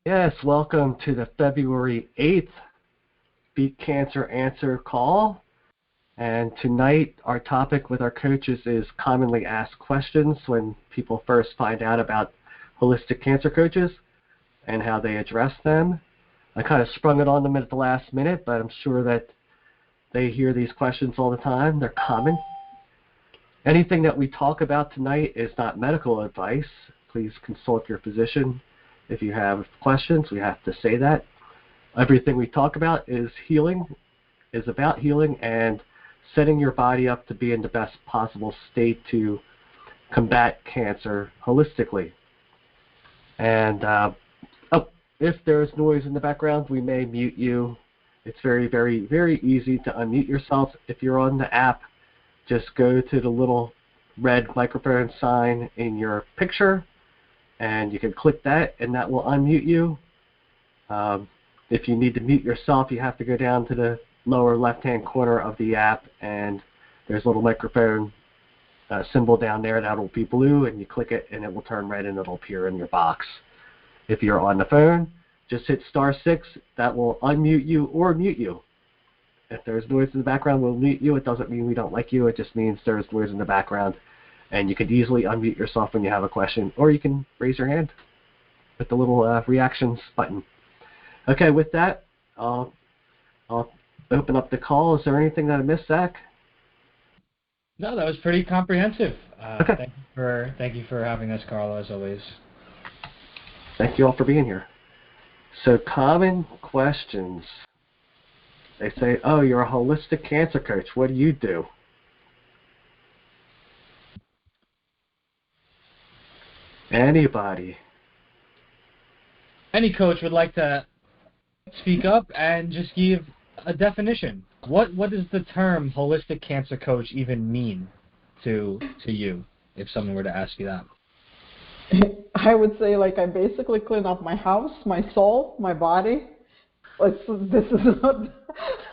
Yes, welcome to the February 8th Beat Cancer Answer call. And tonight, our topic with our coaches is commonly asked questions when people first find out about holistic cancer coaches and how they address them. I kind of sprung it on them at the last minute, but I'm sure that they hear these questions all the time. They're common. Anything that we talk about tonight is not medical advice. Please consult your physician if you have questions. We have to say that. Everything we talk about is about healing and setting your body up to be in the best possible state to combat cancer holistically. And if there's noise in the background, we may mute you. It's very, very, very easy to unmute yourself. If you're on the app, just go to the little red microphone sign in your picture, and you can click that, and that will unmute you. If you need to mute yourself, you have to go down to the lower left-hand corner of the app, and there's a little microphone symbol down there that will be blue, and you click it, and it will turn red, and it'll appear in your box. If you're on the phone, just hit *6. That will unmute you or mute you. If there's noise in the background, we'll mute you. It doesn't mean we don't like you. It just means there's noise in the background, and you can easily unmute yourself when you have a question, or you can raise your hand with the little reactions button. Okay, with that, I'll open up the call. Is there anything that I missed, Zach? No, that was pretty comprehensive. Okay. Thank you for having us, Carlo, as always. Thank you all for being here. So, common questions. They say, oh, you're a holistic cancer coach. What do you do? Anybody? Any coach would like to speak up and just give a definition. What does the term holistic cancer coach even mean to you, if someone were to ask you that? I would say, I basically clean up my house, my soul, my body. This is not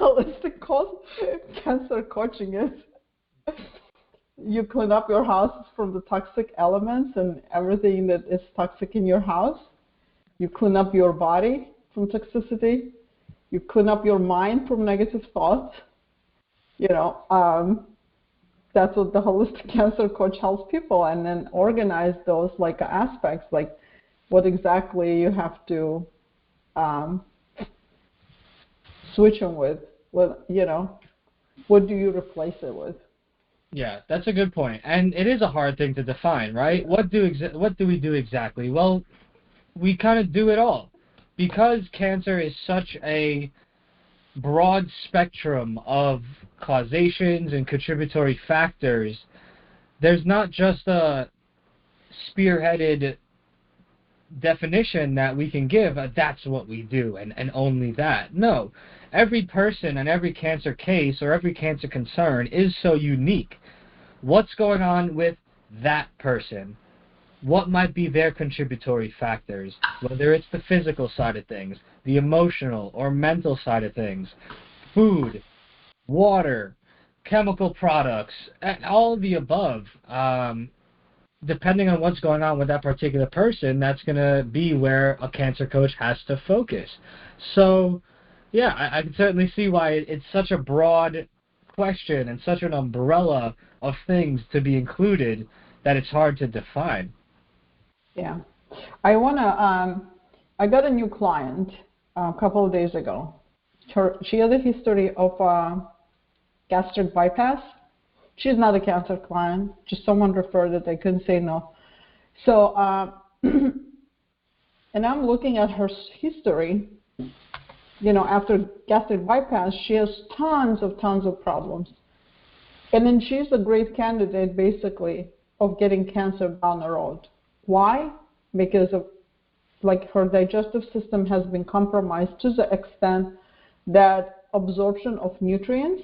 holistic cancer coaching is. You clean up your house from the toxic elements and everything that is toxic in your house. You clean up your body from toxicity. You clean up your mind from negative thoughts. That's what the holistic cancer coach helps people, and then organize those aspects, like what exactly you have to switch them with. What do you replace it with? Yeah, that's a good point, and it is a hard thing to define, right? What do we do exactly? Well, we kind of do it all, because cancer is such a broad spectrum of causations and contributory factors. There's not just a spearheaded definition that we can give, that's what we do, and only that. No. Every person and every cancer case or every cancer concern is so unique. What's going on with that person? What might be their contributory factors, whether it's the physical side of things, the emotional or mental side of things, food, water, chemical products, all of the above. Depending on what's going on with that particular person, that's going to be where a cancer coach has to focus. So, yeah, I can certainly see why it's such a broad question and such an umbrella of things to be included that it's hard to define. Yeah. I got a new client a couple of days ago. She has a history of gastric bypass. She's not a cancer client, just someone referred it. I couldn't say no. So, and I'm looking at her history. After gastric bypass, she has tons of problems. And then she's a great candidate, basically, of getting cancer down the road. Why? Because of, her digestive system has been compromised to the extent that absorption of nutrients,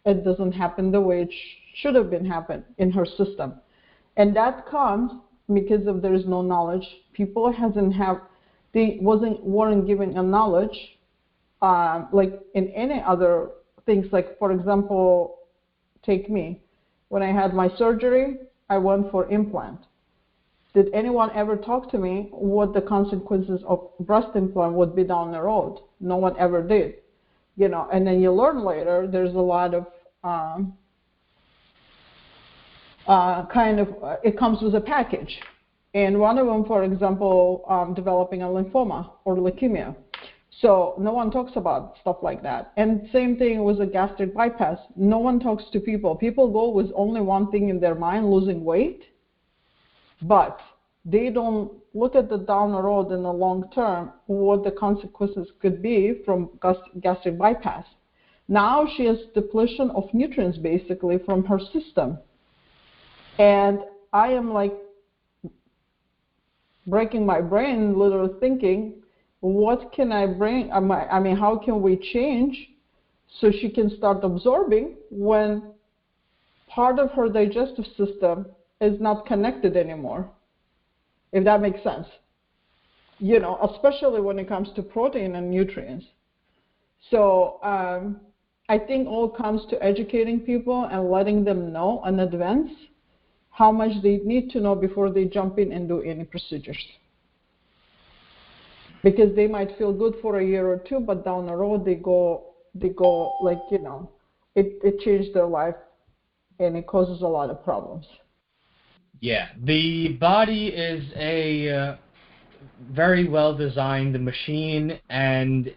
it doesn't happen the way it should have been happened in her system. And that comes because of there is no knowledge. People weren't given a knowledge, like in any other things. Like, for example, take me. When I had my surgery, I went for implant. Did anyone ever talk to me what the consequences of breast implant would be down the road? No one ever did. And then you learn later there's a lot of it comes with a package. And one of them, for example, developing a lymphoma or leukemia. So no one talks about stuff like that. And same thing with a gastric bypass. No one talks to people. People go with only one thing in their mind, losing weight, but they don't look at the down the road in the long term what the consequences could be from gastric bypass. Now she has depletion of nutrients basically from her system. And I am like breaking my brain, literally thinking, what can I bring? I mean, how can we change so she can start absorbing when part of her digestive system is not connected anymore, if that makes sense. Especially when it comes to protein and nutrients. So I think all comes to educating people and letting them know in advance how much they need to know before they jump in and do any procedures. Because they might feel good for a year or two, but down the road they go like, it changed their life and it causes a lot of problems. Yeah, the body is a very well designed machine, and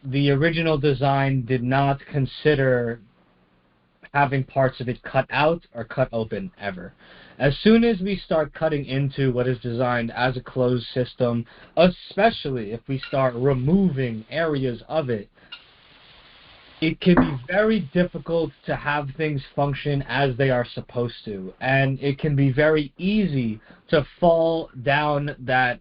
the original design did not consider having parts of it cut out or cut open ever. As soon as we start cutting into what is designed as a closed system, especially if we start removing areas of it, it can be very difficult to have things function as they are supposed to. And it can be very easy to fall down that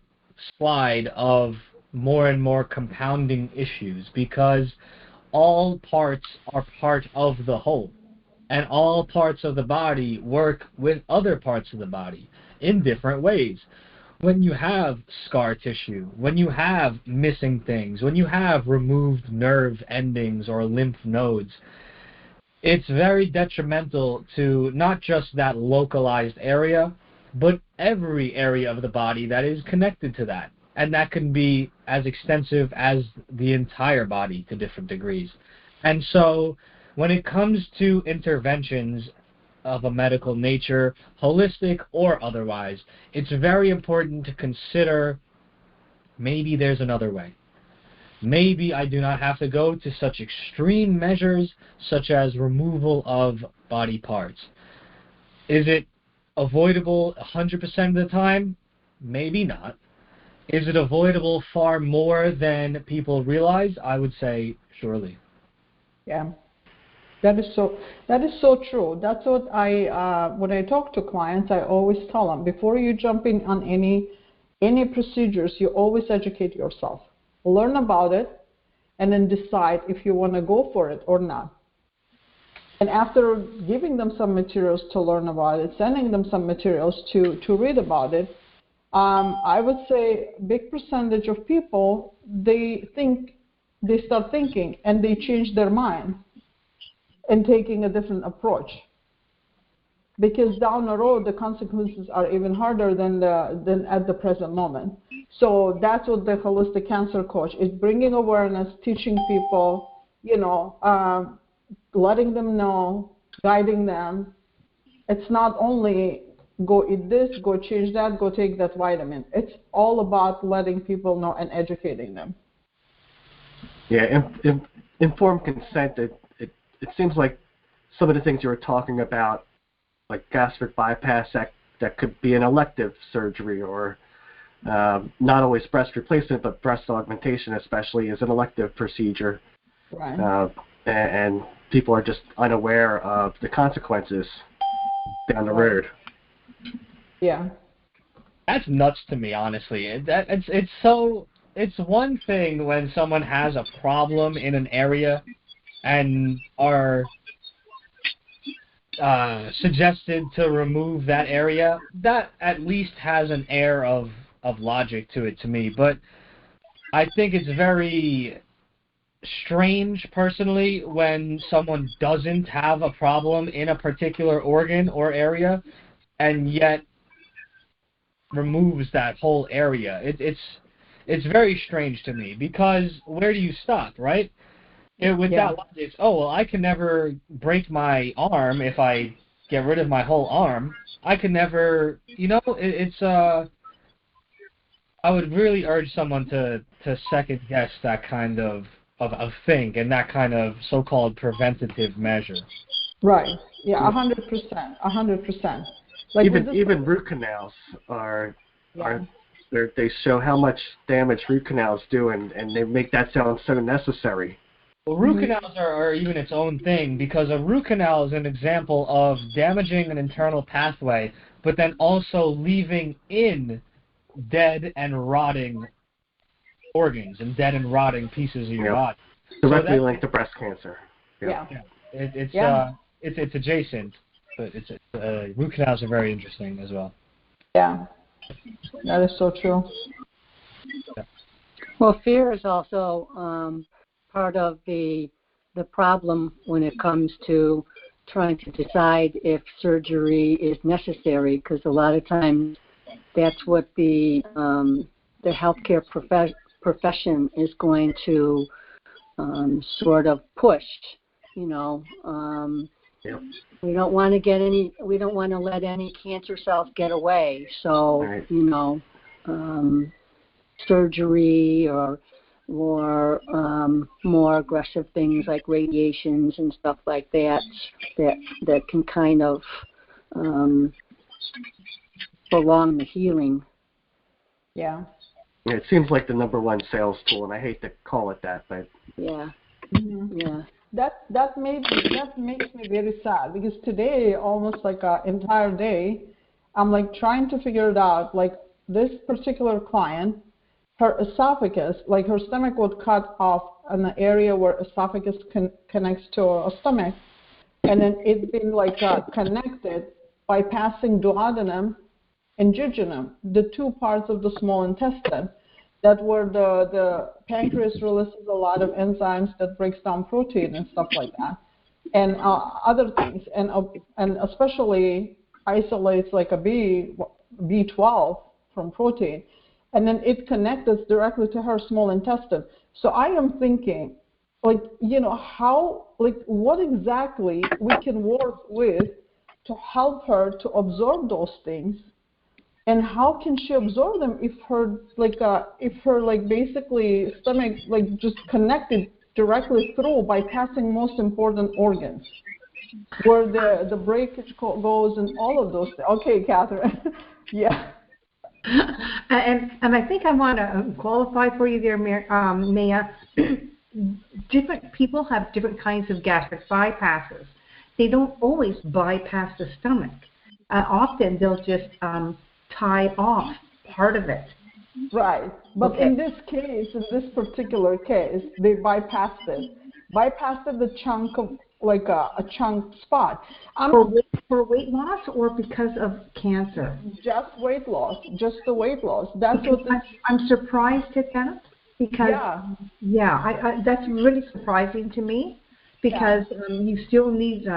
slide of more and more compounding issues, because all parts are part of the whole. And all parts of the body work with other parts of the body in different ways. When you have scar tissue, when you have missing things, when you have removed nerve endings or lymph nodes, it's very detrimental to not just that localized area, but every area of the body that is connected to that. And that can be as extensive as the entire body to different degrees. And so when it comes to interventions of a medical nature, holistic or otherwise, it's very important to consider maybe there's another way. Maybe I do not have to go to such extreme measures such as removal of body parts. Is it avoidable 100% of the time? Maybe not. Is it avoidable far more than people realize? I would say surely. Yeah. That is so true. That's what when I talk to clients, I always tell them, before you jump in on any procedures, you always educate yourself. Learn about it, and then decide if you want to go for it or not. And after giving them some materials to learn about it, sending them some materials to read about it, I would say a big percentage of people, they start thinking and they change their mind and taking a different approach, because down the road the consequences are even harder than at the present moment. So that's what the holistic cancer coach is bringing: awareness, teaching people, letting them know, guiding them. It's not only go eat this, go change that, go take that vitamin. It's all about letting people know and educating them. Yeah, informed consent. It seems like some of the things you were talking about, like gastric bypass, that could be an elective surgery, or not always breast replacement, but breast augmentation especially is an elective procedure. Right. And people are just unaware of the consequences down the road. Yeah. That's nuts to me, honestly. It's one thing when someone has a problem in an area and are suggested to remove that area. That at least has an air of logic to it to me. But I think it's very strange, personally, when someone doesn't have a problem in a particular organ or area, and yet removes that whole area. It's very strange to me because where do you stop, right? With that logic, it's, oh well, I can never break my arm if I get rid of my whole arm. I can never, I would really urge someone to second guess that kind of thing and that kind of so-called preventative measure. Right. Yeah, 100%. 100%. Like even root canals are yeah. they show how much damage root canals do, and they make that sound so necessary. Well, root canals are even its own thing because a root canal is an example of damaging an internal pathway, but then also leaving in dead and rotting organs and dead and rotting pieces of your body. Directly linked to breast cancer. Yeah. It's adjacent, but root canals are very interesting as well. Yeah, that is so true. Yeah. Well, fear is also part of the problem when it comes to trying to decide if surgery is necessary, because a lot of times that's what the healthcare profession is going to sort of push. We don't want to let any cancer cells get away. So, surgery or more aggressive things like radiations and stuff like that can kind of prolong the healing. Yeah. It seems like the number one sales tool, and I hate to call it that, but yeah. That makes me very sad, because today, almost like an entire day, I'm like trying to figure it out. Like this particular client, her esophagus, like her stomach would cut off in the area where esophagus connects to her stomach, and then it's been like connected by passing duodenum and jejunum, the two parts of the small intestine, that where the pancreas releases a lot of enzymes that breaks down protein and stuff like that, and other things, and especially isolates like a B12 from protein, and then it connects directly to her small intestine. So I am thinking, like, how, like, what exactly we can work with to help her to absorb those things. And how can she absorb them if her basically stomach like just connected directly through, bypassing most important organs, where the breakage goes and all of those things. Okay, Catherine. Yeah. And I think I want to qualify for you there, Maya. Different people have different kinds of gastric bypasses. They don't always bypass the stomach. Often they'll just tie off part of it. Right. But in this case, in this particular case, they bypassed the chunk of, like a chunk spot. For weight loss or because of cancer? Just weight loss. Just the weight loss. That's because what I'm surprised at that, because I that's really surprising to me, because you still need,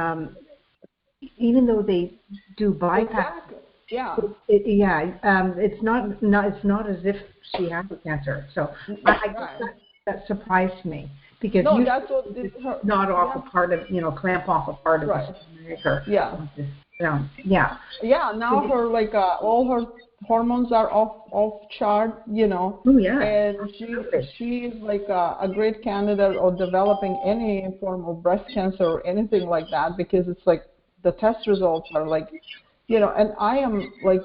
even though they do bypass. Exactly. Yeah. It's not as if she has cancer. So I guess that surprised me, because that's what this not off a part of, clamp off a part of the stomach. Now her all her hormones are off chart, Oh yeah. And she's like a great candidate of developing any form of breast cancer or anything like that, because it's like the test results are like, and I am like,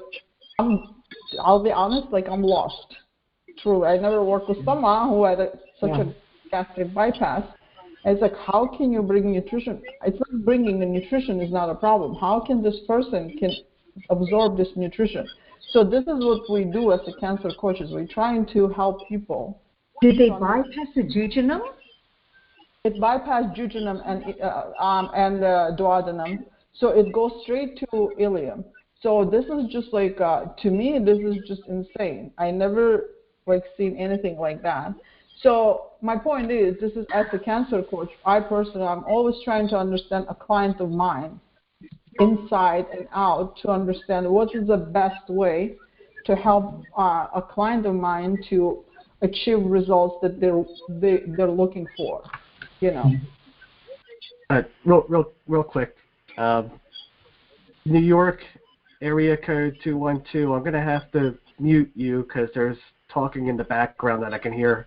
I'll be honest, like I'm lost. Truly, I never worked with someone who had such a gastric bypass. And it's like, how can you bring nutrition? It's not bringing the nutrition is not a problem. How can this person can absorb this nutrition? So this is what we do as the cancer coaches. We're trying to help people. Did they bypass the jejunum? It bypassed jejunum and duodenum. So it goes straight to ileum. So this is just like, to me, this is just insane. I never seen anything like that. So my point is, this is, as a cancer coach, I'm always trying to understand a client of mine inside and out, to understand what is the best way to help a client of mine to achieve results that they're looking for, you know. Real quick. New York area code 212. I'm gonna have to mute you because there's talking in the background that I can hear.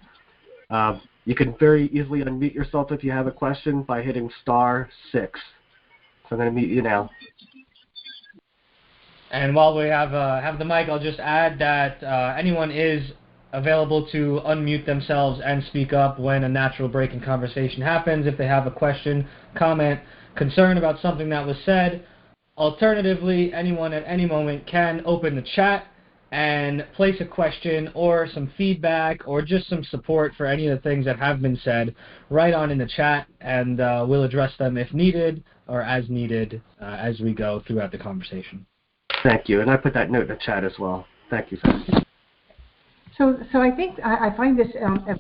You can very easily unmute yourself if you have a question by hitting *6. So I'm gonna mute you now. And while we have the mic, I'll just add that anyone is available to unmute themselves and speak up when a natural break in conversation happens if they have a question, comment, concern about something that was said. Alternatively, anyone at any moment can open the chat and place a question or some feedback or just some support for any of the things that have been said right on in the chat, and we'll address them if needed or as needed as we go throughout the conversation. Thank you, and I put that note in the chat as well. Thank you, sir. So I think I find this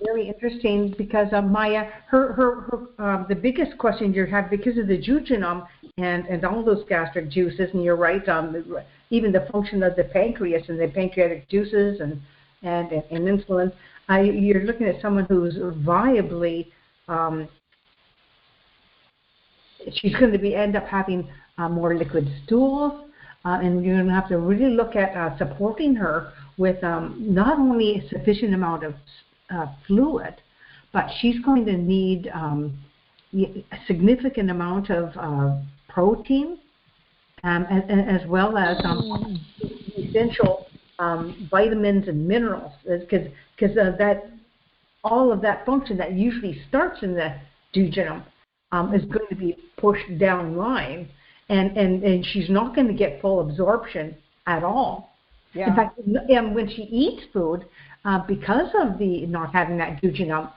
very interesting because Maya, the biggest question you have because of the jejunum and all those gastric juices, and you're right, even the function of the pancreas and the pancreatic juices and insulin. You're looking at someone who's viably, she's going to end up having more liquid stools, and you're going to have to really look at supporting her with not only a sufficient amount of fluid, but she's going to need a significant amount of protein, as well as essential vitamins and minerals, because that all of that function that usually starts in the jejunum is going to be pushed down line, and she's not going to get full absorption at all. Yeah. In fact, when she eats food, because of the not having that jejunum,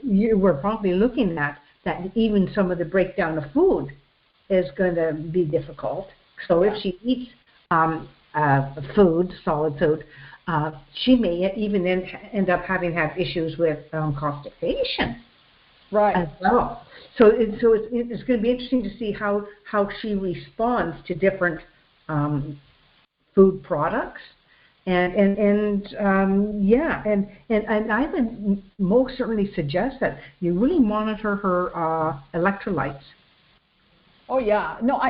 we're probably looking at that even some of the breakdown of food is going to be difficult. So if she eats food, solid food, she may even end up having issues with constipation. Right. As well. So it's going to be interesting to see how she responds to different food products, and I would most certainly suggest that you really monitor her electrolytes. Oh yeah, no,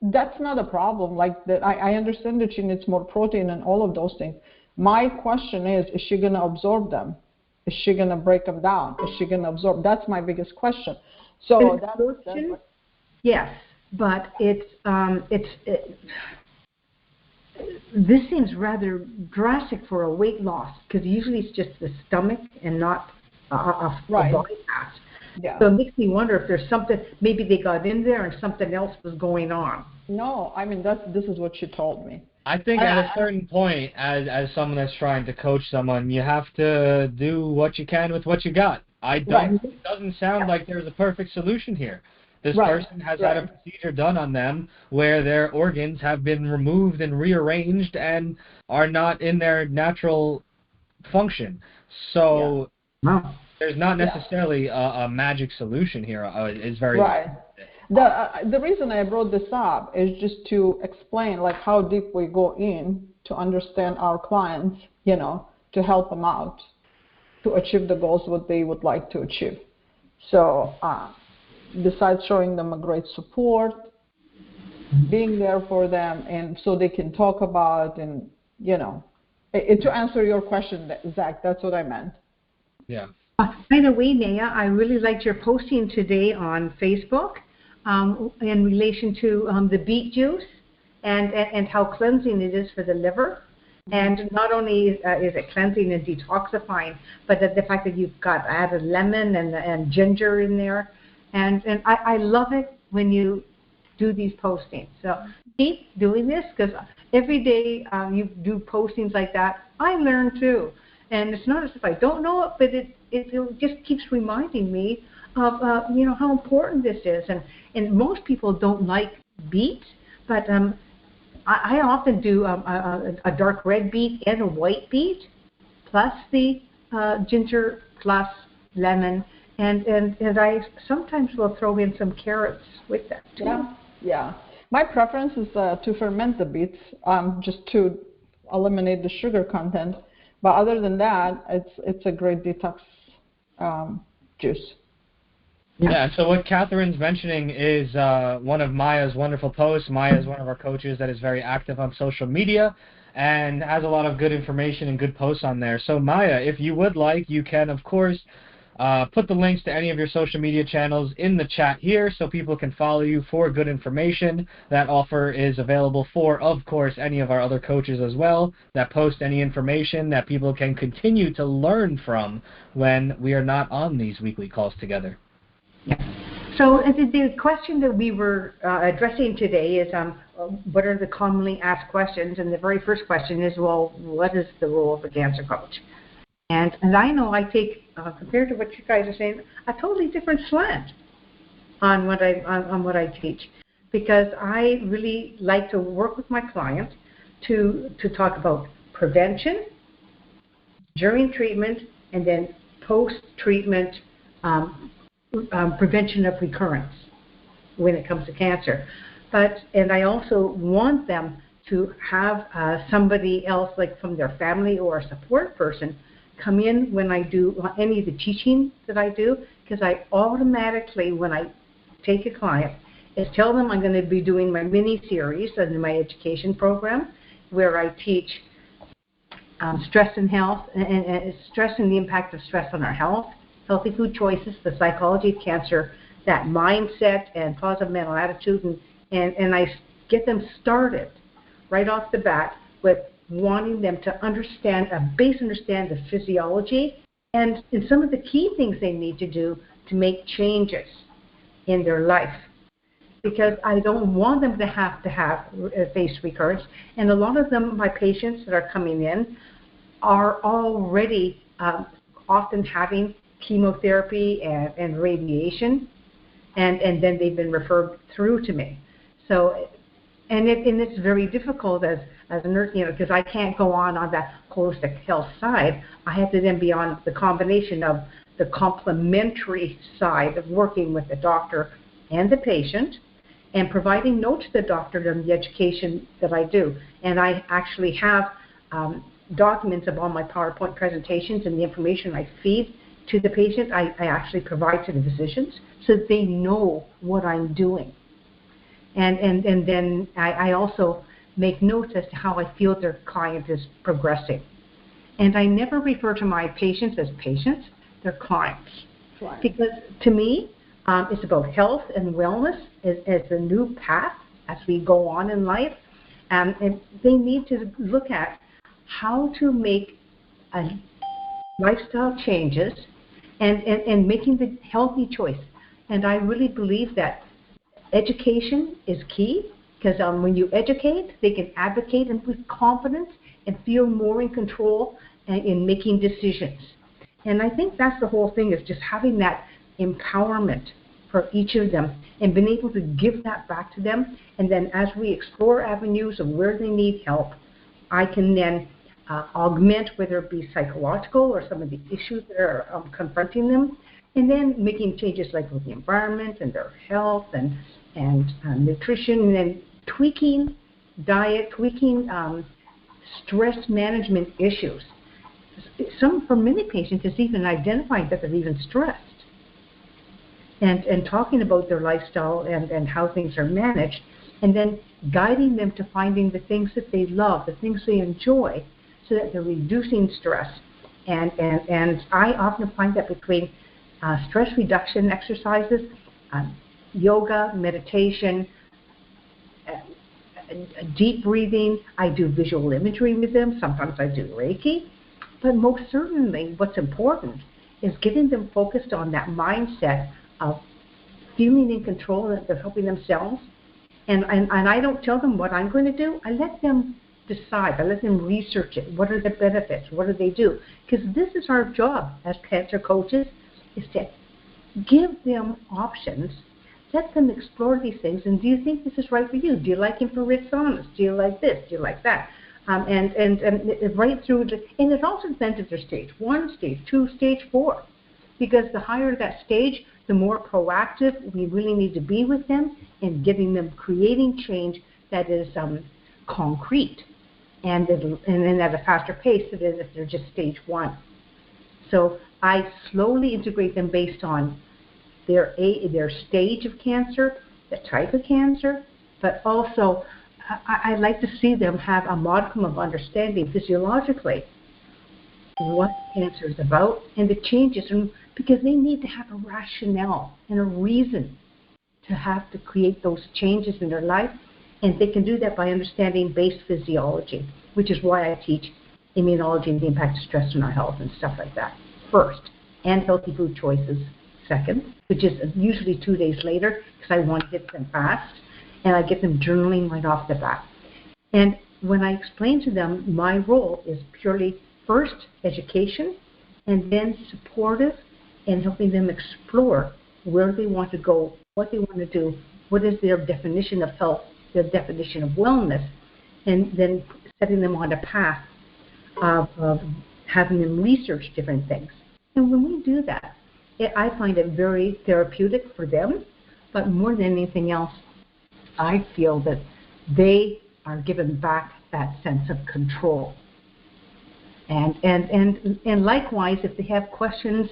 that's not a problem. Like that, I understand that she needs more protein and all of those things. My question is she going to absorb them? Is she going to break them down? Is she going to absorb? That's my biggest question. So that's what, yes, but this seems rather drastic for a weight loss because usually it's just the stomach and not a body fat. Yeah. So it makes me wonder if there's something, maybe they got in there and something else was going on. No, I mean this is what she told me. I think at a certain point, as someone that's trying to coach someone, you have to do what you can with what you got. It doesn't sound like there's a perfect solution here. This person has had a procedure done on them where their organs have been removed and rearranged and are not in their natural function. So there's not necessarily a magic solution here. It's very The reason I brought this up is just to explain like how deep we go in to understand our clients, to help them out to achieve the goals what they would like to achieve. So besides showing them a great support, being there for them, and so they can talk about and to answer your question, Zach, that's what I meant. Yeah. By the way, Naya, I really liked your posting today on Facebook in relation to the beet juice and how cleansing it is for the liver. And not only is it cleansing and detoxifying, but the fact that you've got added lemon and ginger in there. And I love it when you do these postings. So keep doing this because every day you do postings like that, I learn too. And it's not as if I don't know it, but it just keeps reminding me of how important this is. And most people don't like beets, but I often do a dark red beet and a white beet, plus the ginger, plus lemon, and I sometimes will throw in some carrots with that too. Yeah. My preference is to ferment the beets, just to eliminate the sugar content. But other than that, it's a great detox juice. Yeah, so what Catherine's mentioning is one of Maya's wonderful posts. Maya is one of our coaches that is very active on social media and has a lot of good information and good posts on there. So Maya, if you would like, you can, of course, put the links to any of your social media channels in the chat here so people can follow you for good information. That offer is available for, of course, any of our other coaches as well that post any information that people can continue to learn from when we are not on these weekly calls together. Yeah. So the question that we were addressing today is what are the commonly asked questions? And the very first question is, well, what is the role of a cancer coach? And I know I take, compared to what you guys are saying, a totally different slant on what I teach, because I really like to work with my client to talk about prevention, during treatment, and then post-treatment prevention of recurrence when it comes to cancer. And I also want them to have somebody else, like from their family or a support person, come in when I do any of the teaching that I do, because I automatically, when I take a client, is tell them I'm going to be doing my mini-series in my education program where I teach stress and health, and stress and the impact of stress on our health, healthy food choices, the psychology of cancer, that mindset and positive mental attitude, and I get them started right off the bat with wanting them to understand the physiology and some of the key things they need to do to make changes in their life. Because I don't want them to have face recurrence. And a lot of them, my patients that are coming in, are already often having chemotherapy and radiation, and then they've been referred through to me. So, and it's very difficult as a nurse, because I can't go on that holistic health side. I have to then be on the combination of the complementary side of working with the doctor and the patient, and providing notes to the doctor on the education that I do. And I actually have documents of all my PowerPoint presentations and the information I feed to the patient, I actually provide to the physicians so that they know what I'm doing. And then I also make notes as to how I feel their client is progressing. And I never refer to my patients as patients, they're clients. Right. Because to me, it's about health and wellness as a new path as we go on in life. And they need to look at how to make lifestyle changes and making the healthy choice. And I really believe that education is key, because when you educate, they can advocate and with confidence and feel more in control in making decisions. And I think that's the whole thing, is just having that empowerment for each of them and being able to give that back to them. And then as we explore avenues of where they need help, I can then augment, whether it be psychological or some of the issues that are confronting them, and then making changes like with the environment and their health and nutrition, and then tweaking diet, tweaking stress management issues. For many patients, it's even identifying that they're even stressed. And talking about their lifestyle and how things are managed, and then guiding them to finding the things that they love, the things they enjoy, so that they're reducing stress. And I often find that between stress reduction exercises, yoga, meditation, deep breathing, I do visual imagery with them, sometimes I do Reiki, but most certainly what's important is getting them focused on that mindset of feeling in control, that they're helping themselves. And I don't tell them what I'm going to do. I let them decide. I let them research it. What are the benefits? What do they do? Because this is our job as cancer coaches, is to give them options, let them explore these things, and do you think this is right for you? Do you like infrared saunas? Do you like this? Do you like that? And right through, and it also depends if they're stage 1, stage 2, stage 4. Because the higher that stage, the more proactive we really need to be with them in getting them, creating change that is concrete and then at a faster pace than if they're just stage 1. So I slowly integrate them based on their stage of cancer, the type of cancer, but also I like to see them have a modicum of understanding physiologically what cancer is about and the changes, and because they need to have a rationale and a reason to have to create those changes in their life, and they can do that by understanding base physiology, which is why I teach immunology and the impact of stress on our health and stuff like that first, and healthy food choices second, which is usually 2 days later because I want to get them fast, and I get them journaling right off the bat. And when I explain to them, my role is purely first education and then supportive and helping them explore where they want to go, what they want to do, what is their definition of health, their definition of wellness, and then setting them on a path of having them research different things. And when we do that, I find it very therapeutic for them, but more than anything else, I feel that they are given back that sense of control. And likewise, if they have questions,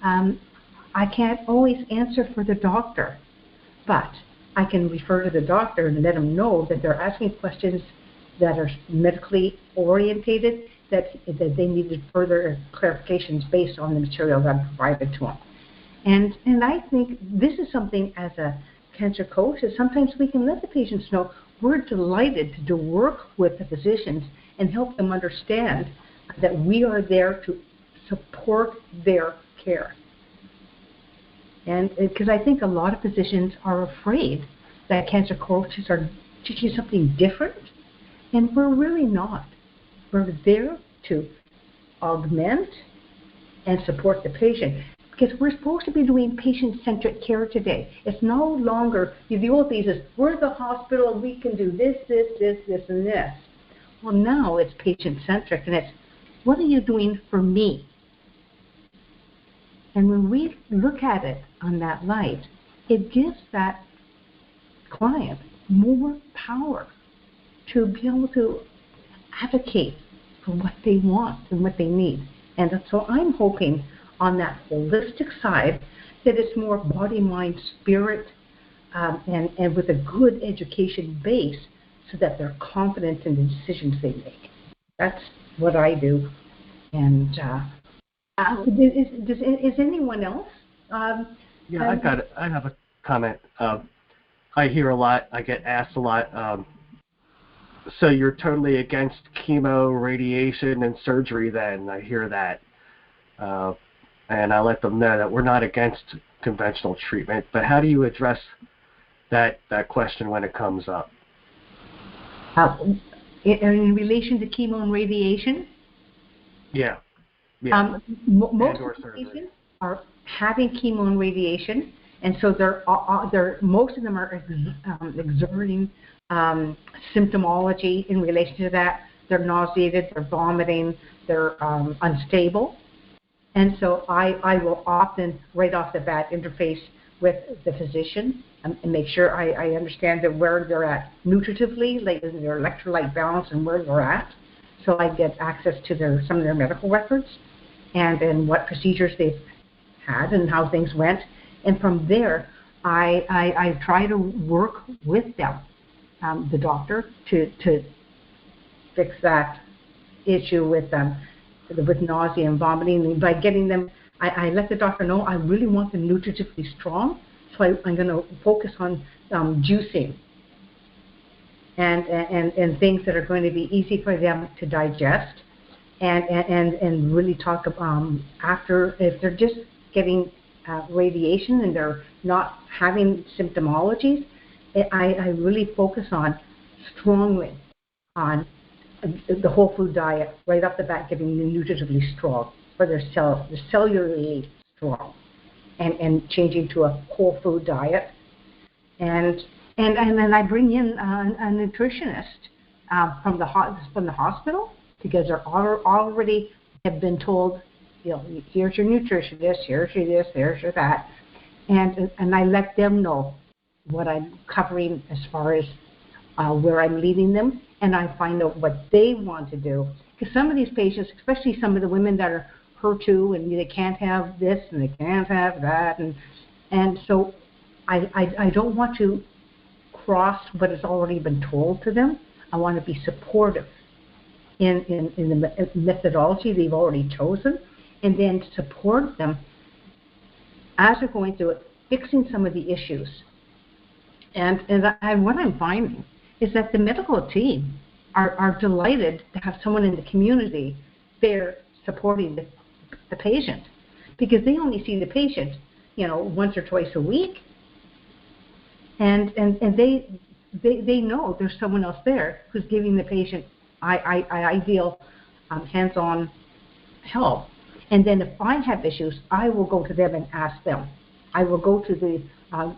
I can't always answer for the doctor, but I can refer to the doctor and let them know that they're asking questions that are medically orientated, that they needed further clarifications based on the material that I provided to them. And I think this is something as a cancer coach that sometimes we can let the patients know we're delighted to work with the physicians and help them understand that we are there to support their care. And because I think a lot of physicians are afraid that cancer coaches are teaching something different, and we're really not. We're there to augment and support the patient, because we're supposed to be doing patient-centric care today. It's no longer, the old days is, we're the hospital and we can do this, this, this, this, and this. Well, now it's patient-centric, and it's, what are you doing for me? And when we look at it on that light, it gives that client more power to be able to advocate for what they want and what they need. And so I'm hoping on that holistic side that it's more body, mind, spirit, and with a good education base so that they're confident in the decisions they make. That's what I do. And is anyone else? Yeah, I have a comment. I hear a lot. I get asked a lot. So you're totally against chemo, radiation, and surgery then? I hear that. And I let them know that we're not against conventional treatment. But how do you address that question when it comes up? In relation to chemo and radiation? Yeah. Most of the patients are having chemo and radiation, and so most of them are exerting symptomology in relation to that. They're nauseated, they're vomiting, they're unstable. And so I will often, right off the bat, interface with the physician and make sure I understand where they're at nutritively, like their electrolyte balance and where they're at. So I get access to some of their medical records and what procedures they've had and how things went. And from there, I try to work with them, the doctor, to fix that issue with nausea and vomiting. And by getting them, I let the doctor know I really want them nutritively strong, so I'm going to focus on juicing and things that are going to be easy for them to digest, and really talk after, if they're just getting radiation and they're not having symptomologies, I really focus strongly on the whole food diet right off the bat, getting them nutritively strong for their cellularly strong, and changing to a whole food diet, and then I bring in a nutritionist from the hospital, because they're already have been told, here's your nutritionist, here's your this, here's your that, and I let them know what I'm covering as far as where I'm leading them, and I find out what they want to do. Because some of these patients, especially some of the women that are HER2 and they can't have this and they can't have that, and so I don't want to cross what has already been told to them. I want to be supportive in the methodology they've already chosen, and then support them as they're going through it, fixing some of the issues. And what I'm finding is that the medical team are delighted to have someone in the community there supporting the patient, because they only see the patient, once or twice a week, and they know there's someone else there who's giving the patient ideal hands-on help. And then if I have issues, I will go to them and ask them. I will go to the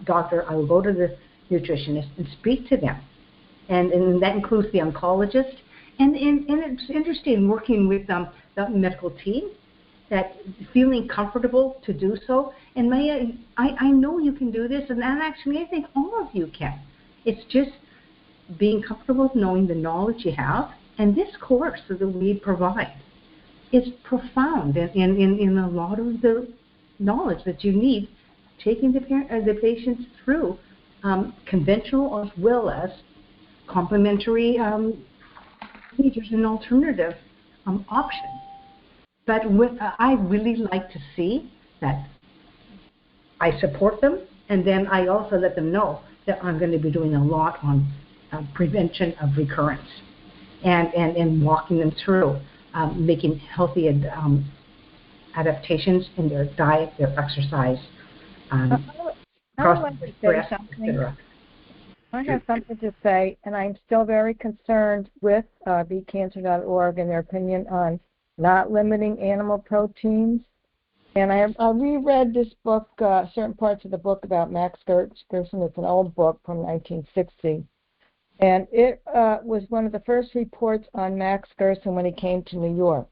doctor, I will go to the nutritionist and speak to them. And that includes the oncologist. And it's interesting working with the medical team, that feeling comfortable to do so. And Maya, I know you can do this, and actually I think all of you can. It's just being comfortable knowing the knowledge you have. And this course that we provide is profound in a lot of the knowledge that you need, taking the patients through conventional as well as complementary procedures and alternative options. But I really like to see that I support them, and then I also let them know that I'm going to be doing a lot on prevention of recurrence and walking them through making healthy adaptations in their diet, their exercise, I would like to say something. I have something to say, and I'm still very concerned with beatcancer.org and their opinion on not limiting animal proteins. And I reread this book, certain parts of the book about Max Gerson. It's an old book from 1960. And it was one of the first reports on Max Gerson when he came to New York.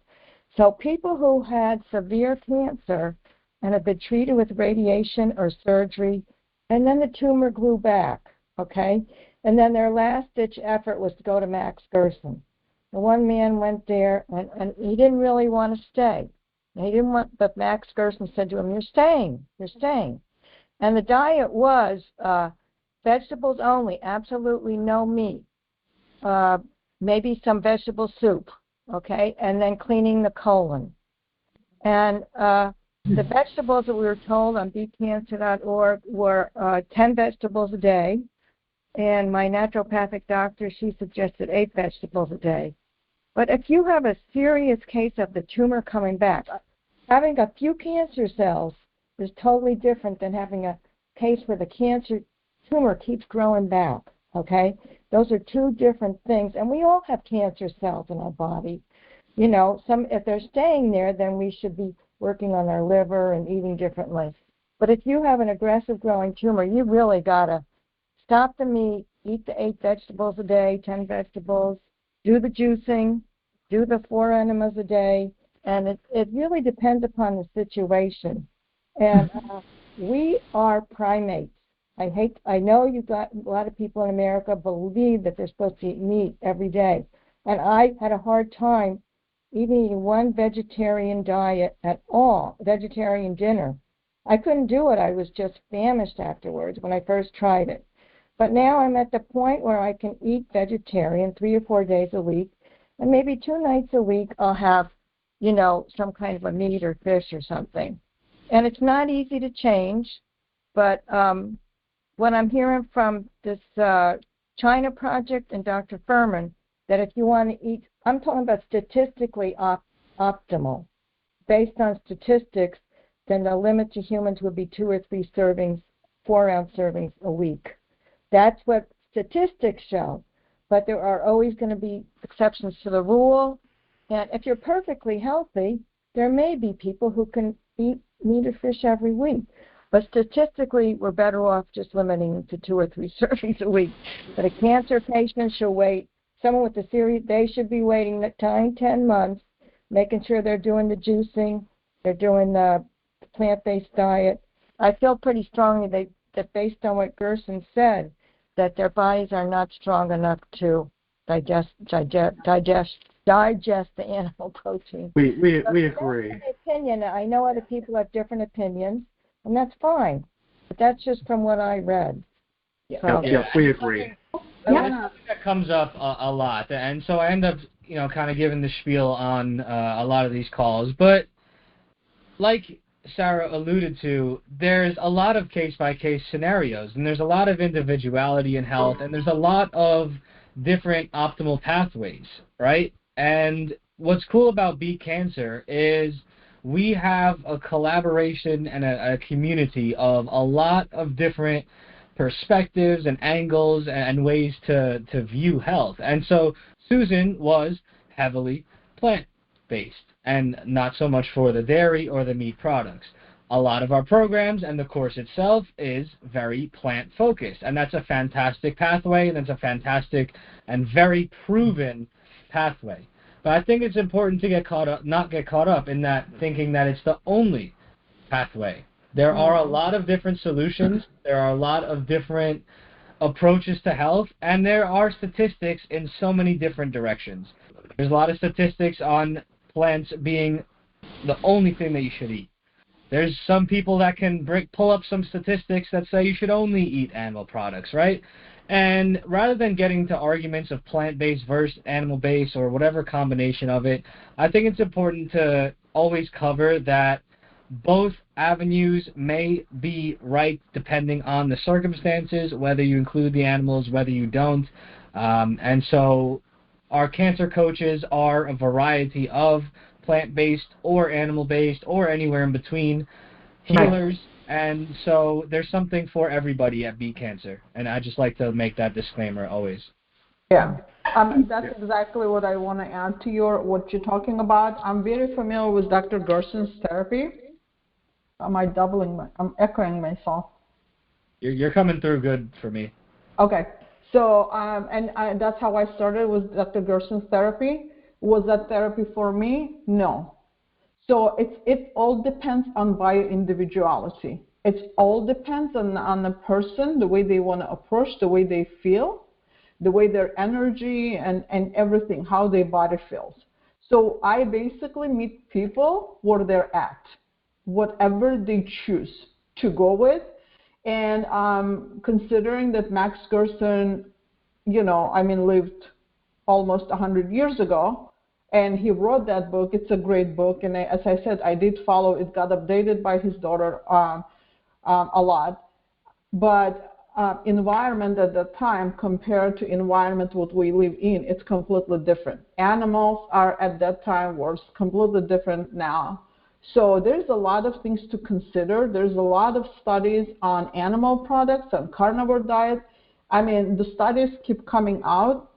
So people who had severe cancer and had been treated with radiation or surgery, and then the tumor grew back, okay? And then their last-ditch effort was to go to Max Gerson. The one man went there, and he didn't really want to stay. He didn't want, but Max Gerson said to him, "You're staying, you're staying." And the diet was vegetables only, absolutely no meat, maybe some vegetable soup, okay, and then cleaning the colon. And the vegetables that we were told on beatcancer.org were 10 vegetables a day, and my naturopathic doctor, she suggested 8 vegetables a day. But if you have a serious case of the tumor coming back, having a few cancer cells is totally different than having a case where the cancer tumor keeps growing back, okay? Those are two different things, and we all have cancer cells in our body. If they're staying there, then we should be working on our liver and eating differently. But if you have an aggressive growing tumor, you really got to stop the meat, eat the 8 vegetables a day, 10 vegetables, do the juicing, do the 4 enemas a day, and it really depends upon the situation. And we are primates. I know you got a lot of people in America believe that they're supposed to eat meat every day. And I had a hard time even eating one vegetarian diet at all, vegetarian dinner. I couldn't do it. I was just famished afterwards when I first tried it. But now I'm at the point where I can eat vegetarian 3 or 4 days a week, and maybe 2 nights a week I'll have, some kind of a meat or fish or something. And it's not easy to change, but what I'm hearing from this China project and Dr. Furman, that if you want to eat, I'm talking about statistically optimal. Based on statistics, then the limit to humans would be 2 or 3 servings, 4-ounce servings a week. That's what statistics show. But there are always going to be exceptions to the rule. And if you're perfectly healthy, there may be people who can eat meat or fish every week. But statistically, we're better off just limiting it to 2 or 3 servings a week. But a cancer patient should wait. Someone with a serious, they should be waiting 9-10 months, making sure they're doing the juicing, they're doing the plant-based diet. I feel pretty strongly that based on what Gerson said, that their bodies are not strong enough to digest the animal protein. We agree. That's my opinion. I know other people have different opinions, and that's fine. But that's just from what I read. So, Yep, we agree. That comes up a lot, and so I end up, kind of giving the spiel on a lot of these calls. But like Sarah alluded to, there's a lot of case-by-case scenarios, and there's a lot of individuality in health, and there's a lot of different optimal pathways, right? And what's cool about Beat Cancer is we have a collaboration and a community of a lot of different perspectives and angles and ways to view health. And so Susan was heavily plant-based and not so much for the dairy or the meat products. A lot of our programs and the course itself is very plant-focused, and that's a fantastic pathway, and that's a fantastic and very proven pathway. But I think it's important to not get caught up in that thinking that it's the only pathway. There are a lot of different solutions. There are a lot of different approaches to health, and there are statistics in so many different directions. There's a lot of statistics on plants being the only thing that you should eat. There's some people that can pull up some statistics that say you should only eat animal products, right? And rather than getting to arguments of plant-based versus animal-based or whatever combination of it, I think it's important to always cover that both avenues may be right depending on the circumstances, whether you include the animals, whether you don't. And so our cancer coaches are a variety of plant-based or animal-based or anywhere in between healers. And so there's something for everybody at Beat Cancer. And I just like to make that disclaimer always. Yeah. That's exactly what I want to add to what you're talking about. I'm very familiar with Dr. Gerson's therapy. I'm echoing myself. You're coming through good for me. Okay. So, that's how I started with Dr. Gerson's therapy. Was that therapy for me? No. So it all depends on bio-individuality. It all depends on the person, the way they want to approach, the way they feel, the way their energy and everything, how their body feels. So I basically meet people where they're at, whatever they choose to go with. And considering that Max Gerson, lived almost 100 years ago, and he wrote that book. It's a great book, and as I said, I did follow. It got updated by his daughter a lot. But environment at that time compared to environment what we live in, it's completely different. Animals are at that time was completely different now. So there's a lot of things to consider. There's a lot of studies on animal products, on carnivore diet. The studies keep coming out,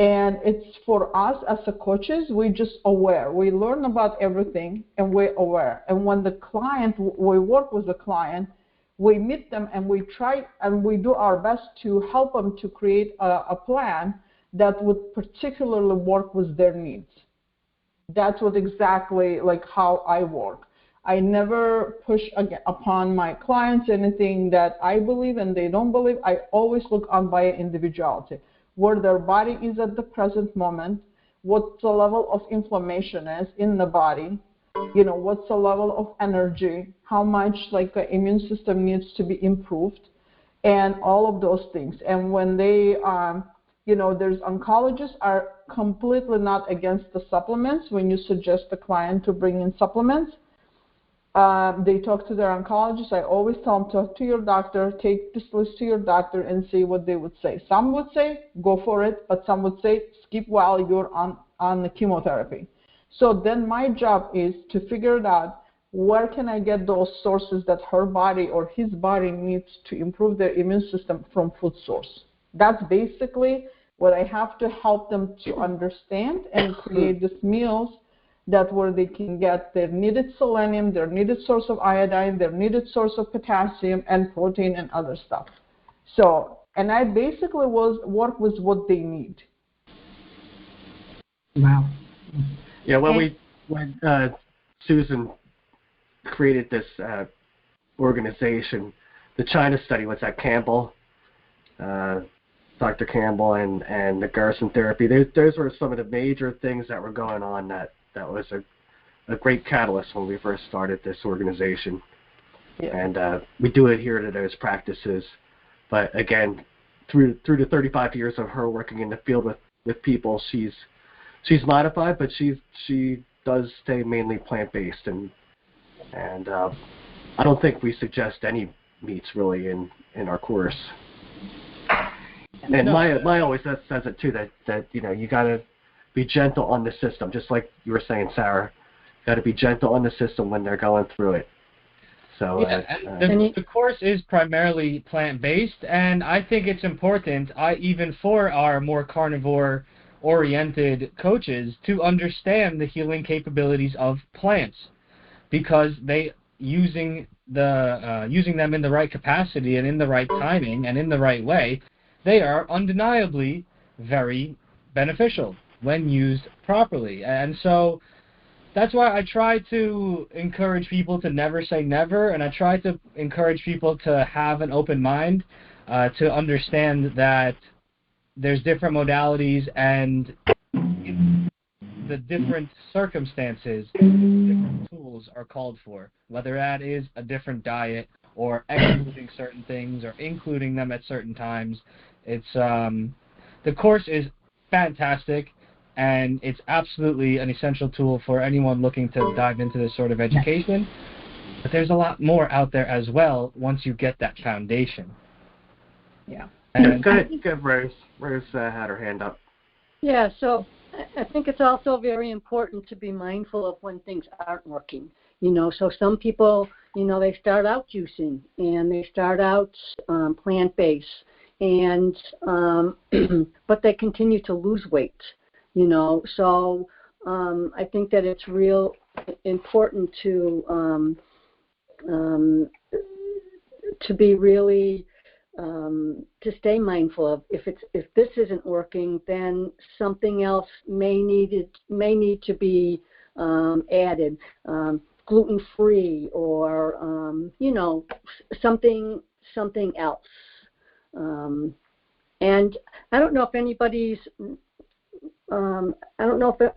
and it's for us as a coaches, we're just aware. We learn about everything, and we're aware. And when we work with the client, we meet them and we try and we do our best to help them to create a plan that would particularly work with their needs. That's what exactly like how I work. I never push upon my clients anything that I believe and they don't believe. I always look on by individuality, where their body is at the present moment, what the level of inflammation is in the body, what's the level of energy, how much like the immune system needs to be improved, and all of those things. And when they, there's oncologists are completely not against the supplements. When you suggest the client to bring in supplements, they talk to their oncologist. I always tell them, talk to your doctor, take this list to your doctor and see what they would say. Some would say, go for it, but some would say, skip while you're on the chemotherapy. So then my job is to figure it out, where can I get those sources that her body or his body needs to improve their immune system from food source. That's basically what I have to help them to understand and create these meals that where they can get their needed selenium, their needed source of iodine, their needed source of potassium and protein and other stuff. So, and I basically work with what they need. Wow. Yeah, when Susan created this organization, the China study, what's that, Campbell? Dr. Campbell and the Garrison therapy. Those were some of the major things that were going on that was a great catalyst when we first started this organization. Yeah. And we do adhere to those practices. But again, through the 35 years of her working in the field with people, she's modified, but she does stay mainly plant-based, and I don't think we suggest any meats really in our course. And Maya always says it too, that you got to be gentle on the system, just like you were saying, Sarah. Got to be gentle on the system when they're going through it. So the course is primarily plant-based, and I think it's important, even for our more carnivore-oriented coaches, to understand the healing capabilities of plants, because using them in the right capacity and in the right timing and in the right way, they are undeniably very beneficial when used properly. And so that's why I try to encourage people to never say never, and I try to encourage people to have an open mind, to understand that there's different modalities and the different circumstances, different tools are called for, whether that is a different diet or excluding certain things or including them at certain times. It's the course is fantastic, and it's absolutely an essential tool for anyone looking to dive into this sort of education. But there's a lot more out there as well once you get that foundation. Yeah. And go ahead, Rose. Rose had her hand up. Yeah, so I think it's also very important to be mindful of when things aren't working. So some people, they start out juicing and they start out plant-based, and but they continue to lose weight. So I think that it's real important to be really to stay mindful of if this isn't working, then something else may need to be added, gluten-free or something else. And I don't know if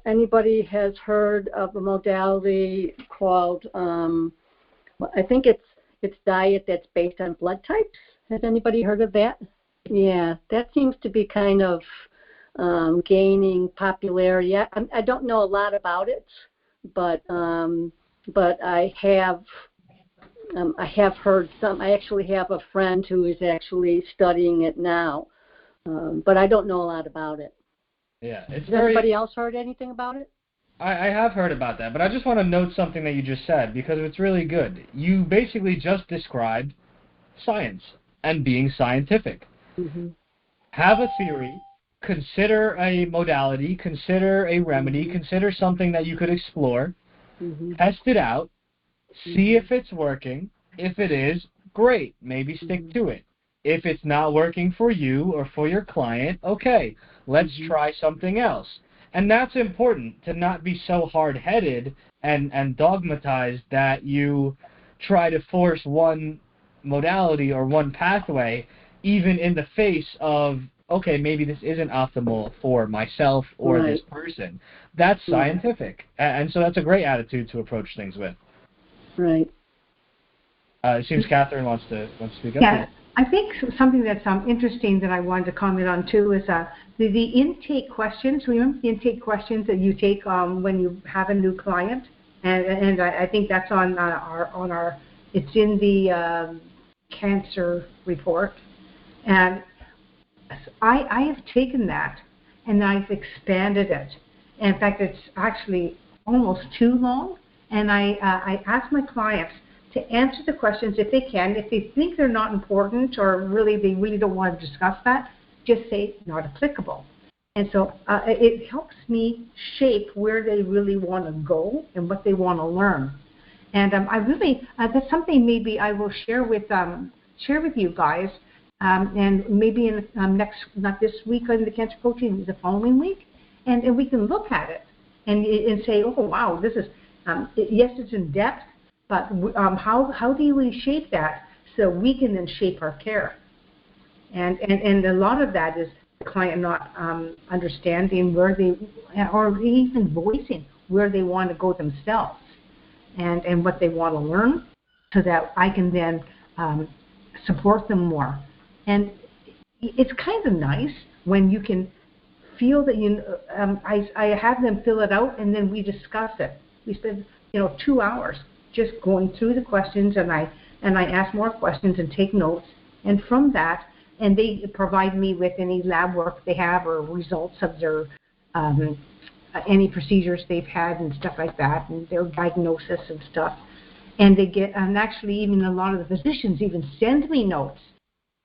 anybody has heard of a modality called I think it's diet that's based on blood types. Has anybody heard of that? Yeah, that seems to be kind of gaining popularity. I don't know a lot about it, but I have heard some. I actually have a friend who is actually studying it now, but I don't know a lot about it. Yeah, Has anybody else heard anything about it? I have heard about that, but I just want to note something that you just said, because it's really good. You basically just described science and being scientific. Mm-hmm. Have a theory, consider a modality, consider a remedy, consider something that you could explore, test it out, see if it's working. If it is, great, maybe stick to it. If it's not working for you or for your client, okay, let's try something else. And that's important, to not be so hard-headed and dogmatized that you try to force one modality or one pathway, even in the face of, okay, maybe this isn't optimal for myself or this person. That's scientific. And so that's a great attitude to approach things with. Right. It seems Catherine wants to speak up. Yeah, I think something that's interesting that I wanted to comment on too is the intake questions. Remember the intake questions that you take when you have a new client, and I think that's on our it's in the cancer report, and I have taken that and I've expanded it. In fact, it's actually almost too long, and I ask my clients to answer the questions if they can. If they think they're not important or they really don't want to discuss that, just say not applicable. And so it helps me shape where they really want to go and what they want to learn. And I really that's something maybe I will share with you guys, and maybe in not this week on the cancer coaching, the following week, and we can look at it and say, oh wow, this is yes, it's in depth. But how do we shape that so we can then shape our care? And a lot of that is the client not understanding where they, or even voicing where they want to go themselves, and what they want to learn, so that I can then support them more. And it's kind of nice when you can feel that I have them fill it out, and then we discuss it. We spend 2 hours just going through the questions, and I ask more questions and take notes, and from that, and they provide me with any lab work they have or results of their any procedures they've had and stuff like that, and their diagnosis and stuff. And they get, and actually even a lot of the physicians even send me notes.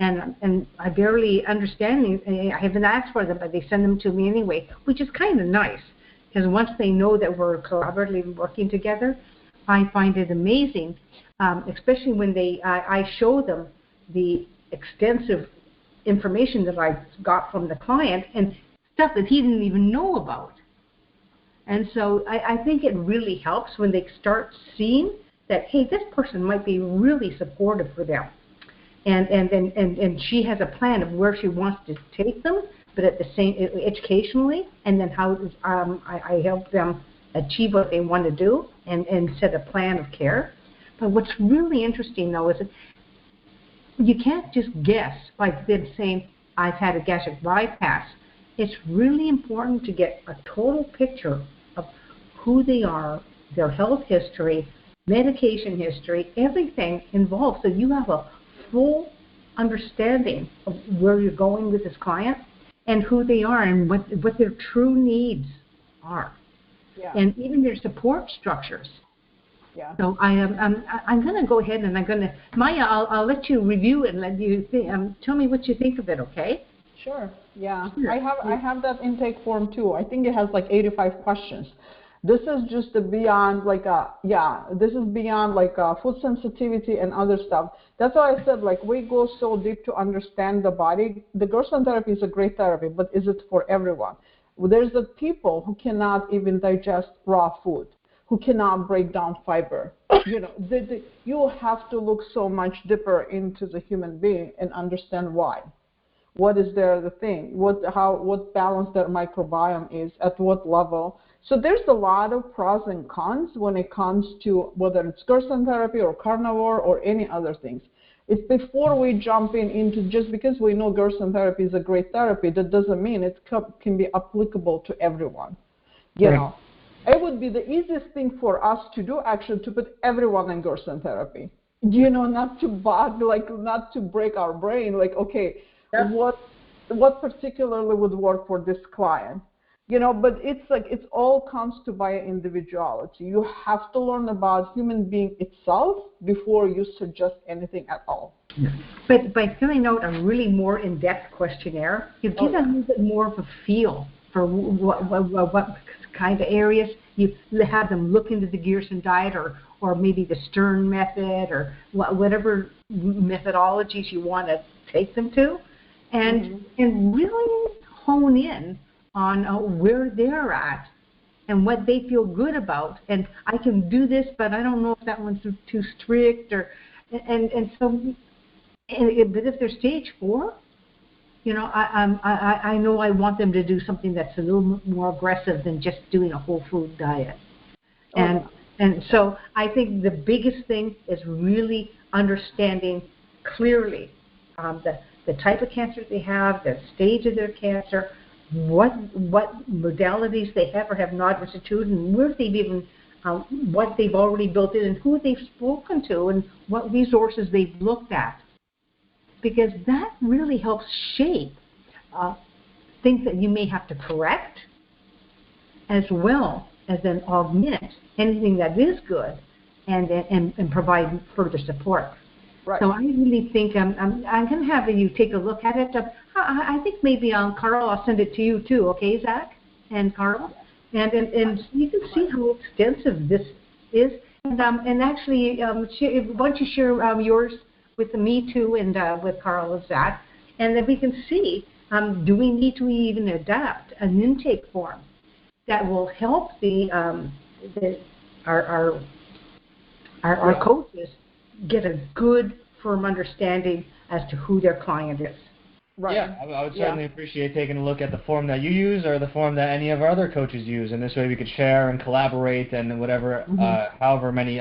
And I barely understand. I haven't asked for them, but they send them to me anyway, which is kind of nice, because once they know that we're collaboratively working together, I find it amazing, especially when I show them the extensive information that I got from the client and stuff that he didn't even know about. And so I think it really helps when they start seeing that, hey, this person might be really supportive for them. And she has a plan of where she wants to take them, but at the same, educationally, and then how I help them achieve what they want to do and set a plan of care. But what's really interesting, though, is that you can't just guess by them saying, I've had a gastric bypass. It's really important to get a total picture of who they are, their health history, medication history, everything involved, so you have a full understanding of where you're going with this client and who they are and what their true needs are, and even their support structures. Yeah. So I'm going to go ahead and I'm going to, Maya, I'll let you review it and let you tell me what you think of it, okay? Sure. Yeah. Sure. I have that intake form too. I think it has like 85 questions. This is just beyond this is beyond food sensitivity and other stuff. That's why I said we go so deep to understand the body. The Gerson therapy is a great therapy, but is it for everyone? There's the people who cannot even digest raw food, who cannot break down fiber. You have to look so much deeper into the human being and understand why. What is the thing? What balance their microbiome is, at what level. So there's a lot of pros and cons when it comes to whether it's Gerson therapy or carnivore or any other things. It's before we jump into, just because we know Gerson therapy is a great therapy, that doesn't mean it can be applicable to everyone. It would be the easiest thing for us to do, actually, to put everyone in Gerson therapy. Not to break our brain. Okay, what particularly would work for this client? But it's all comes to by individuality. You have to learn about human being itself before you suggest anything at all. Yeah. But by filling out a really more in-depth questionnaire, you get a little bit more of a feel for what kind of areas. You have them look into the Gerson diet or maybe the Stern method or whatever methodologies you want to take them to, and really hone in on where they're at and what they feel good about. And I can do this, but I don't know if that one's too strict, but if they're stage 4, I know I want them to do something that's a little more aggressive than just doing a whole food diet. And so I think the biggest thing is really understanding clearly the type of cancer they have, the stage of their cancer, what modalities they have or have not instituted, and where they've even what they've already built in, and who they've spoken to, and what resources they've looked at, because that really helps shape things that you may have to correct, as well as then augment anything that is good, and provide further support. Right. So I really think I'm going to have you take a look at it. I think maybe Carl, I'll send it to you too, okay, Zach and Carl, and you can see how extensive this is. And actually, why don't you share yours with me too, and with Carl and Zach, and then we can see do we need to even adapt an intake form that will help our coaches get a good, firm understanding as to who their client is. Right. Yeah, I would certainly appreciate taking a look at the form that you use or the form that any of our other coaches use, and this way we could share and collaborate and whatever, however many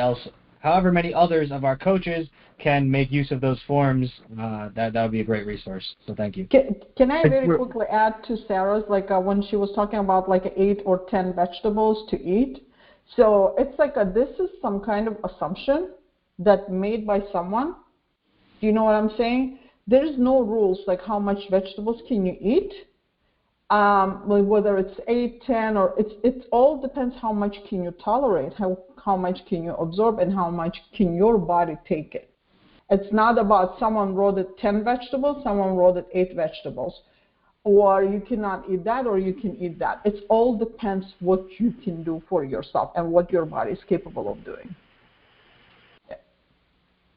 others of our coaches can make use of those forms. That would be a great resource. So thank you. Can I very quickly add to Sarah's, like when she was talking about like 8 or 10 vegetables to eat? So it's like this is some kind of assumption that made by someone. Do you know what I'm saying? There's no rules like how much vegetables can you eat, whether it's 8, 10, or it all depends how much can you tolerate, how much can you absorb, and how much can your body take it. It's not about someone wrote it 10 vegetables, someone wrote it 8 vegetables, or you cannot eat that, or you can eat that. It all depends what you can do for yourself and what your body is capable of doing.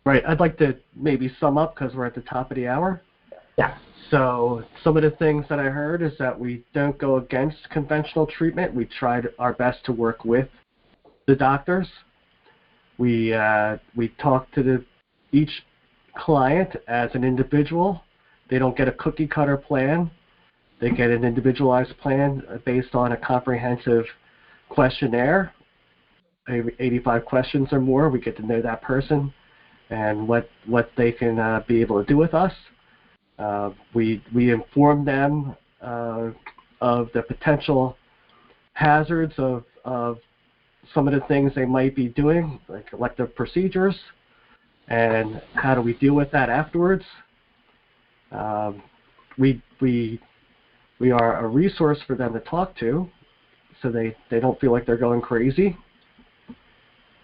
Right. I'd like to maybe sum up because we're at the top of the hour. Yeah. So some of the things that I heard is that we don't go against conventional treatment. We tried our best to work with the doctors. We talk to each client as an individual. They don't get a cookie cutter plan. They get an individualized plan based on a comprehensive questionnaire, 85 questions or more. We get to know that person and what they can be able to do with us. We inform them of the potential hazards of some of the things they might be doing, like elective procedures, and how do we deal with that afterwards. We are a resource for them to talk to, so they don't feel like they're going crazy.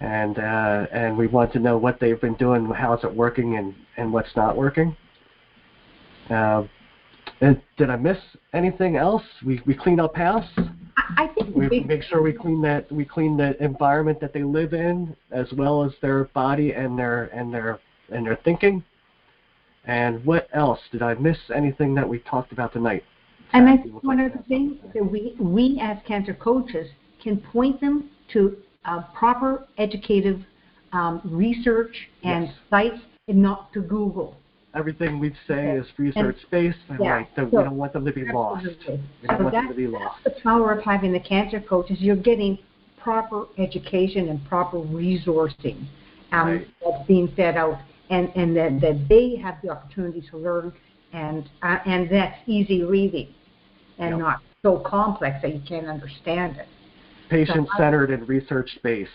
And we want to know what they've been doing, how's it working, and what's not working. And did I miss anything else? We clean up house. I think we make sure we clean the environment that they live in, as well as their body and their thinking. And what else? Did I miss anything that we talked about tonight? And I think one of the things that we as cancer coaches can point them to proper educative research and sites, and not to Google. Everything we say is research-based, and we don't want them to be lost. We don't want them to be lost. That's the power of having the cancer coaches. You're getting proper education and proper resourcing that's being fed out, and that they have the opportunity to learn, and that's easy reading and not so complex that you can't understand it. Patient-centered and research-based.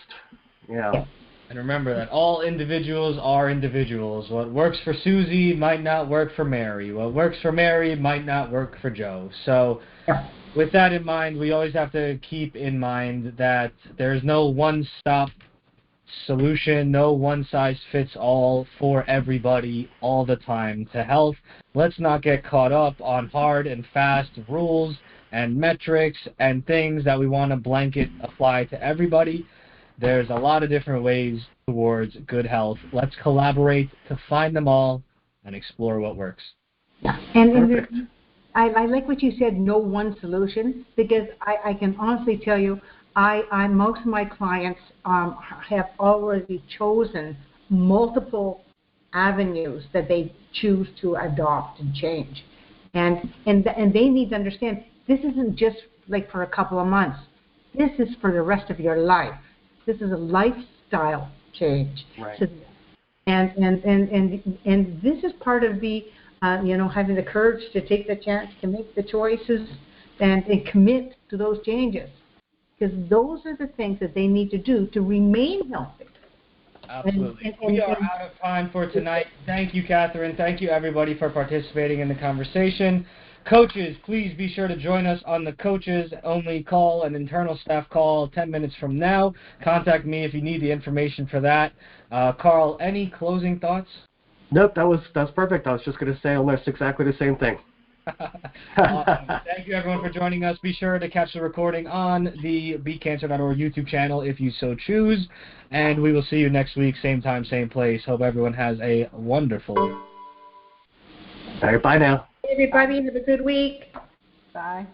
Yeah. And remember that all individuals are individuals. What works for Susie might not work for Mary. What works for Mary might not work for Joe. So with that in mind, we always have to keep in mind that there's no one-stop solution, no one-size-fits-all for everybody all the time to health. Let's not get caught up on hard and fast rules and metrics and things that we want to blanket apply to everybody. There's a lot of different ways towards good health. Let's collaborate to find them all and explore what works. Yeah. And I like what you said, no one solution, because I can honestly tell you, most of my clients have already chosen multiple avenues that they choose to adopt and change. And they need to understand, this isn't just like for a couple of months. This is for the rest of your life. This is a lifestyle change. Right. So, and this is part of the having the courage to take the chance to make the choices and commit to those changes, because those are the things that they need to do to remain healthy. Absolutely. We are out of time for tonight. Thank you, Catherine. Thank you, everybody, for participating in the conversation. Coaches, please be sure to join us on the coaches-only call, an internal staff call 10 minutes from now. Contact me if you need the information for that. Carl, any closing thoughts? Nope, that's perfect. I was just going to say almost exactly the same thing. Awesome. Thank you, everyone, for joining us. Be sure to catch the recording on the BeatCancer.org YouTube channel if you so choose. And we will see you next week, same time, same place. Hope everyone has a wonderful week. All right, bye now. Everybody, have a good week. Bye.